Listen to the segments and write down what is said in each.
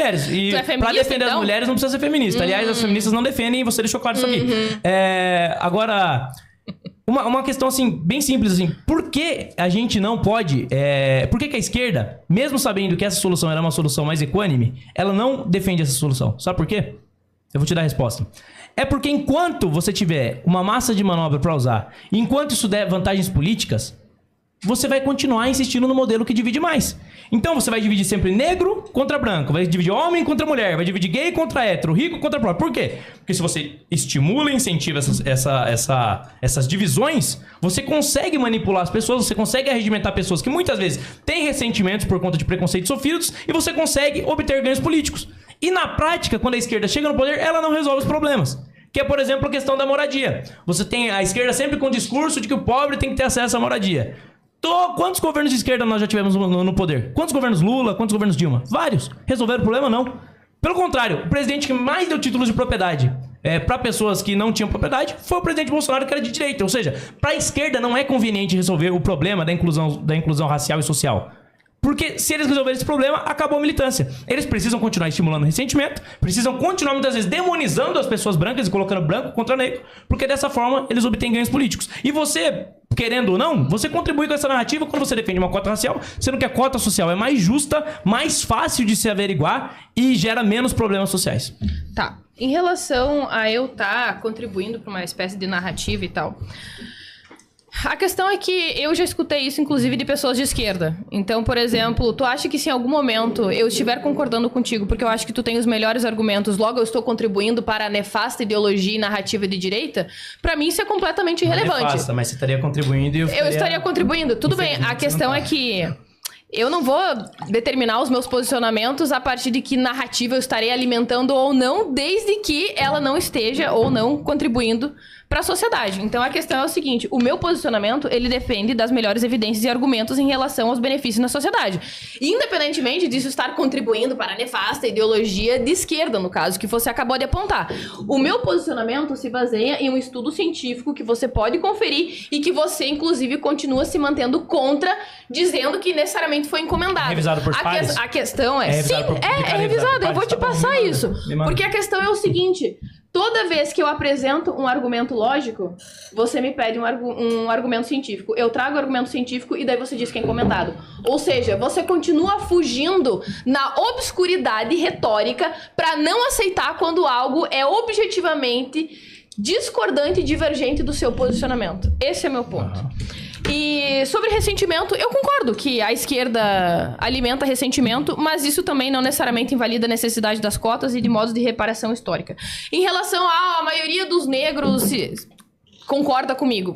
mulheres. E pra defender as mulheres não precisa ser feminista. Aliás, as feministas não defendem e você deixou claro isso aqui. Agora... Uma questão, assim, bem simples, assim. Por que a gente não pode... por que a esquerda, mesmo sabendo que essa solução era uma solução mais equânime, ela não defende essa solução? Sabe por quê? Eu vou te dar a resposta. É porque enquanto você tiver uma massa de manobra para usar, enquanto isso der vantagens políticas, você vai continuar insistindo no modelo que divide mais. Então você vai dividir sempre negro contra branco, vai dividir homem contra mulher, vai dividir gay contra hétero, rico contra pobre. Por quê? Porque se você estimula e incentiva essas divisões, você consegue manipular as pessoas, você consegue arregimentar pessoas que muitas vezes têm ressentimentos por conta de preconceitos sofridos e você consegue obter ganhos políticos. E na prática, quando a esquerda chega no poder, ela não resolve os problemas. Que é, por exemplo, a questão da moradia. Você tem a esquerda sempre com o discurso de que o pobre tem que ter acesso à moradia. Quantos governos de esquerda nós já tivemos no poder? Quantos governos Lula? Quantos governos Dilma? Vários. Resolveram o problema? Não. Pelo contrário, o presidente que mais deu títulos de propriedade para pessoas que não tinham propriedade foi o presidente Bolsonaro, que era de direita. Ou seja, para a esquerda não é conveniente resolver o problema da inclusão racial e social. Porque se eles resolverem esse problema, acabou a militância. Eles precisam continuar estimulando o ressentimento, precisam continuar muitas vezes demonizando as pessoas brancas e colocando branco contra negro, porque dessa forma eles obtêm ganhos políticos. E você, querendo ou não, você contribui com essa narrativa quando você defende uma cota racial, sendo que a cota social é mais justa, mais fácil de se averiguar e gera menos problemas sociais. Tá. Em relação a eu estar contribuindo para uma espécie de narrativa e tal... A questão é que eu já escutei isso, inclusive, de pessoas de esquerda. Então, por exemplo, tu acha que se em algum momento eu estiver concordando contigo, porque eu acho que tu tem os melhores argumentos, logo eu estou contribuindo para a nefasta ideologia e narrativa de direita? Pra mim isso é completamente irrelevante. Nefasta, mas você estaria contribuindo e eu estaria contribuindo. Tudo bem, a questão é que... Eu não vou determinar os meus posicionamentos a partir de que narrativa eu estarei alimentando ou não, desde que ela não esteja ou não contribuindo para a sociedade. Então a questão é o seguinte, o meu posicionamento, ele depende das melhores evidências e argumentos em relação aos benefícios na sociedade. Independentemente disso estar contribuindo para a nefasta ideologia de esquerda, no caso, que você acabou de apontar. O meu posicionamento se baseia em um estudo científico que você pode conferir e que você, inclusive, continua se mantendo contra, dizendo que necessariamente foi encomendado. Revisado por pares? A questão é... Sim, é revisado. Eu vou te passar isso. Porque a questão é o seguinte... Toda vez que eu apresento um argumento lógico, você me pede um argumento científico. Eu trago o argumento científico e daí você diz que é encomendado. Ou seja, você continua fugindo na obscuridade retórica para não aceitar quando algo é objetivamente discordante e divergente do seu posicionamento. Esse é meu ponto. E sobre ressentimento, eu concordo que a esquerda alimenta ressentimento, mas isso também não necessariamente invalida a necessidade das cotas e de modos de reparação histórica. Em relação a maioria dos negros concorda comigo.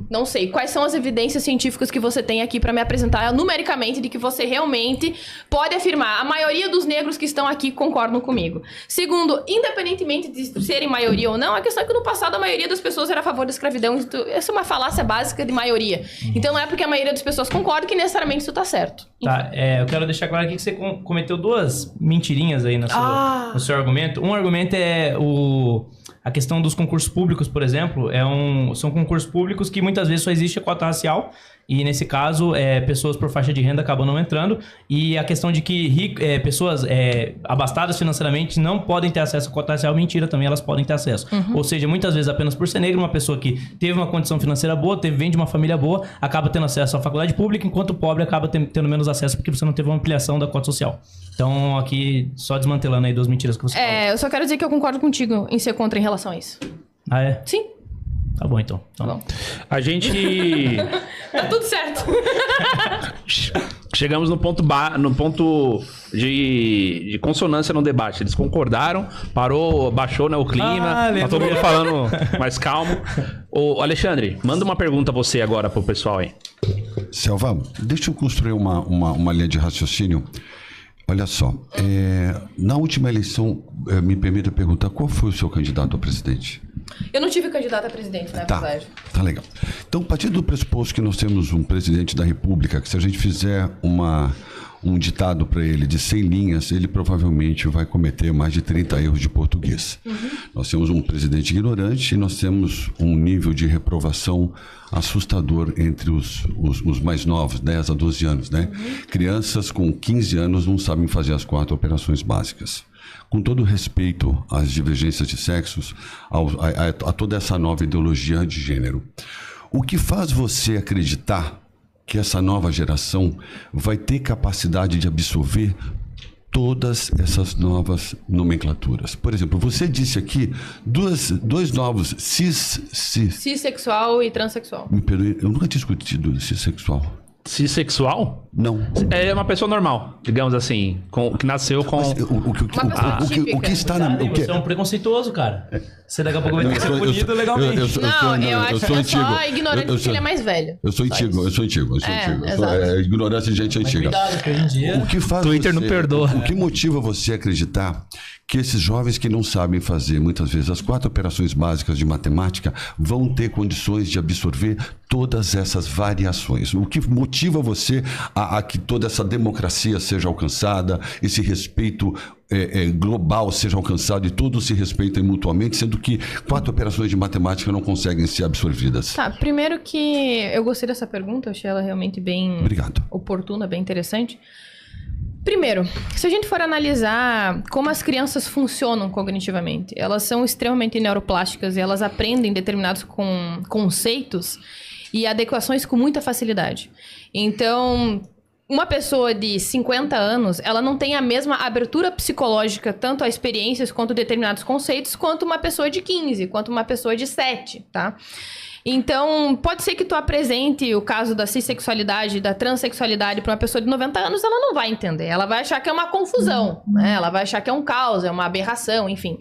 Não sei. Quais são as evidências científicas que você tem aqui para me apresentar numericamente de que você realmente pode afirmar a maioria dos negros que estão aqui concordam comigo? Segundo, independentemente de serem maioria ou não, a questão é que no passado a maioria das pessoas era a favor da escravidão. Essa é uma falácia básica de maioria. Então não é porque a maioria das pessoas concorda que necessariamente isso tá certo. Tá, eu quero deixar claro aqui que você cometeu duas mentirinhas aí no seu argumento. Um argumento é a questão dos concursos públicos, por exemplo, são concursos públicos que muitas vezes só existe a cota racial e, nesse caso, pessoas por faixa de renda acabam não entrando. E a questão de que pessoas abastadas financeiramente não podem ter acesso à cota racial, mentira também, elas podem ter acesso. Ou seja, muitas vezes apenas por ser negro, uma pessoa que teve uma condição financeira boa, vem de uma família boa, acaba tendo acesso à faculdade pública, enquanto o pobre acaba tendo menos acesso porque você não teve uma ampliação da cota social. Então, aqui, só desmantelando aí duas mentiras que você falou. Eu só quero dizer que eu concordo contigo em ser contra em relação a isso. Ah, é? Sim. Tá bom, então. Tá bom. A gente... Tá tudo certo. Chegamos no ponto de consonância no debate. Eles concordaram, baixou, né, o clima. Tá todo mundo falando mais calmo. Ô, Alexandre, manda uma pergunta você agora pro pessoal aí. Selva, deixa eu construir uma linha de raciocínio. Olha só, na última eleição, me permita perguntar, qual foi o seu candidato a presidente? Eu não tive candidato a presidente, na verdade. Tá legal. Então, a partir do pressuposto que nós temos um presidente da República, que se a gente fizer um ditado para ele de 100 linhas, ele provavelmente vai cometer mais de 30 erros de português. Nós temos um presidente ignorante e nós temos um nível de reprovação assustador entre os mais novos, 10 a 12 anos, né? Crianças com 15 anos não sabem fazer as 4 operações básicas. Com todo respeito às divergências de sexos, a toda essa nova ideologia de gênero, o que faz você acreditar que essa nova geração vai ter capacidade de absorver todas essas novas nomenclaturas? Por exemplo, você disse aqui dois novos Cissexual e transexual. Me perdoe, eu nunca tinha discutido cissexual. Cissexual? Não. É uma pessoa normal, digamos assim, que nasceu com... O que está na... Você é um preconceituoso, cara. Você daqui a pouco vai ter que ser punido legalmente. Eu acho que é só ignorante porque ele é mais velho. Eu sou antigo. Ignorância de gente antiga. Cuidado, que hoje em dia... O que faz Twitter não perdoa. O que motiva você a acreditar que esses jovens que não sabem fazer, muitas vezes, as 4 operações básicas de matemática vão ter condições de absorver todas essas variações? O que motiva você a que toda essa democracia seja alcançada, esse respeito global seja alcançado e todos se respeitem mutuamente, sendo que 4 operações de matemática não conseguem ser absorvidas? Tá, primeiro que eu gostei dessa pergunta, eu achei ela realmente bem... Obrigado. Oportuna, bem interessante. Primeiro, se a gente for analisar como as crianças funcionam cognitivamente, elas são extremamente neuroplásticas e elas aprendem determinados conceitos e adequações com muita facilidade. Então, uma pessoa de 50 anos, ela não tem a mesma abertura psicológica, tanto a experiências quanto determinados conceitos, quanto uma pessoa de 15, quanto uma pessoa de 7, tá? Então, pode ser que tu apresente o caso da cissexualidade, da transexualidade para uma pessoa de 90 anos, ela não vai entender. Ela vai achar que é uma confusão, né? Ela vai achar que é um caos, é uma aberração, enfim.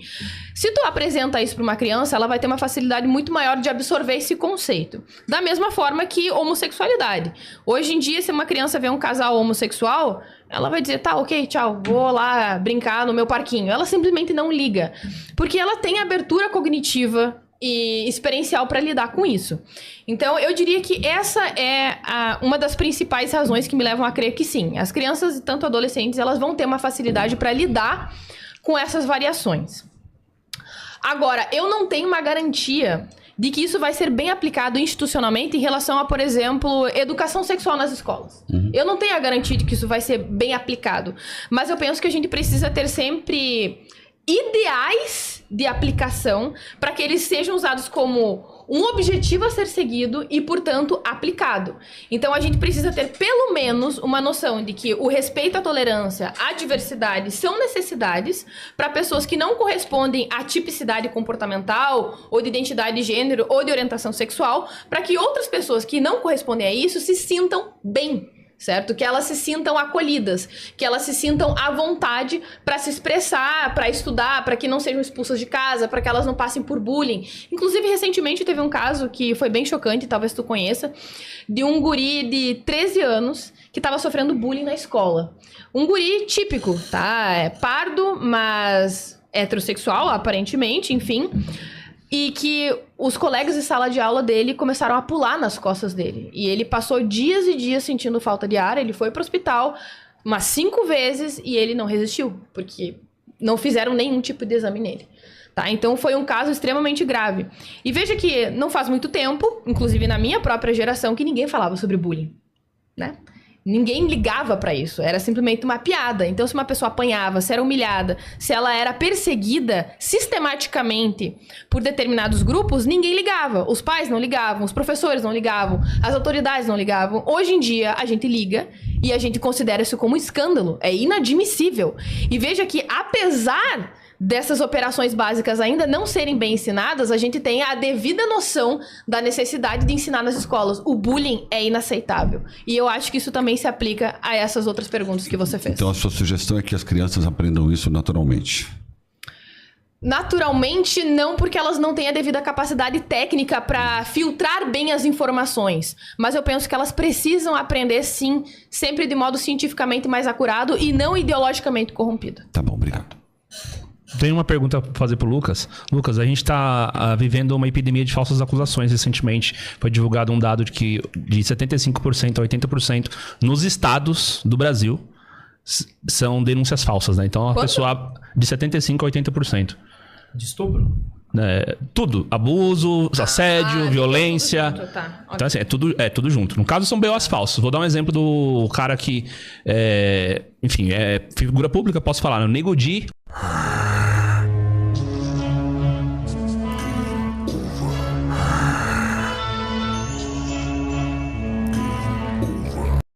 Se tu apresenta isso para uma criança, ela vai ter uma facilidade muito maior de absorver esse conceito. Da mesma forma que homossexualidade. Hoje em dia, se uma criança vê um casal homossexual, ela vai dizer, tá, ok, tchau, vou lá brincar no meu parquinho. Ela simplesmente não liga. Porque ela tem abertura cognitiva e experiencial para lidar com isso. Então, eu diria que essa é uma das principais razões que me levam a crer que sim, as crianças e tanto adolescentes, elas vão ter uma facilidade para lidar com essas variações. Agora, eu não tenho uma garantia de que isso vai ser bem aplicado institucionalmente em relação a, por exemplo, educação sexual nas escolas. Eu não tenho a garantia de que isso vai ser bem aplicado, mas eu penso que a gente precisa ter sempre ideais de aplicação para que eles sejam usados como um objetivo a ser seguido e, portanto, aplicado. Então, a gente precisa ter, pelo menos, uma noção de que o respeito à tolerância, à diversidade, são necessidades para pessoas que não correspondem à tipicidade comportamental, ou de identidade de gênero, ou de orientação sexual, para que outras pessoas que não correspondem a isso se sintam bem. Certo? Que elas se sintam acolhidas, que elas se sintam à vontade para se expressar, para estudar, para que não sejam expulsas de casa, para que elas não passem por bullying. Inclusive, recentemente teve um caso que foi bem chocante, talvez tu conheça, de um guri de 13 anos que estava sofrendo bullying na escola. Um guri típico, tá? É pardo, mas heterossexual, aparentemente, enfim. E que os colegas de sala de aula dele começaram a pular nas costas dele. E ele passou dias e dias sentindo falta de ar. Ele foi pro hospital umas 5 vezes e ele não resistiu, porque não fizeram nenhum tipo de exame nele. Tá? Então foi um caso extremamente grave. E veja que não faz muito tempo, inclusive na minha própria geração, que ninguém falava sobre bullying, né? Ninguém ligava pra isso, era simplesmente uma piada. Então, se uma pessoa apanhava, se era humilhada, se ela era perseguida sistematicamente por determinados grupos, ninguém ligava. Os pais não ligavam, os professores não ligavam, as autoridades não ligavam. Hoje em dia, a gente liga e a gente considera isso como um escândalo. É inadmissível. E veja que, apesar dessas operações básicas ainda não serem bem ensinadas, a gente tem a devida noção da necessidade de ensinar nas escolas. O bullying é inaceitável. E eu acho que isso também se aplica a essas outras perguntas que você fez. Então a sua sugestão é que as crianças aprendam isso naturalmente? Naturalmente, não, porque elas não têm a devida capacidade técnica para filtrar bem as informações. Mas eu penso que elas precisam aprender, sim, sempre de modo cientificamente mais acurado e não ideologicamente corrompido. Tá bom, obrigado. Tem uma pergunta para fazer pro Lucas. Lucas, a gente está vivendo uma epidemia de falsas acusações recentemente. Foi divulgado um dado de que de 75% a 80% nos estados do Brasil são denúncias falsas, né? Então, a pessoa de 75% a 80%. De estupro? Tudo. Abuso, assédio, violência. Tudo junto, tá. Então, assim, é tudo junto. No caso, são BOs falsos. Vou dar um exemplo do cara que, enfim, é figura pública, posso falar, né? O Nego Di